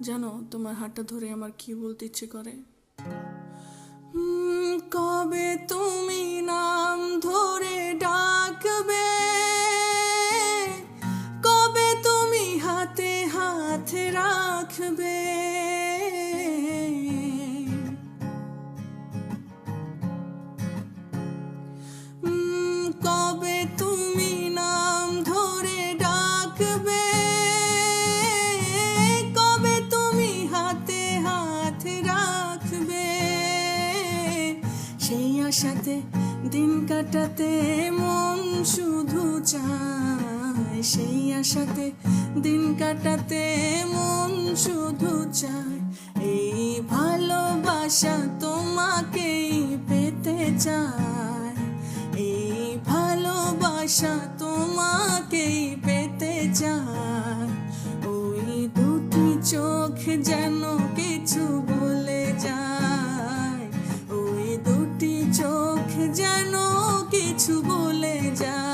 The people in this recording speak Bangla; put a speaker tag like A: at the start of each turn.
A: জানো, তোমার হাতটা ধরে আমার কি বলতে ইচ্ছে করে। কবে তুমি নাম ধরে ডাকবে, কবে তুমি হাতে হাত রাখবে, কবে তুমি নাম ধরে ডাকবে, কবে তুমি হাতে হাত রাখবে। সেই আশাতে দিন কাটাতে মন শুধু চায়, সেই আশাতে দিন কাটাতে মন শুধু চায়। এই ভালোবাসা তোমাকেই পেতে চায়, এই ভালোবাসা তোমাকেই পেতে চায়। ওই দুটি চোখ যেন কিছু বলে যায়, ওই দুটি চোখ যেন কিছু বলে যায়।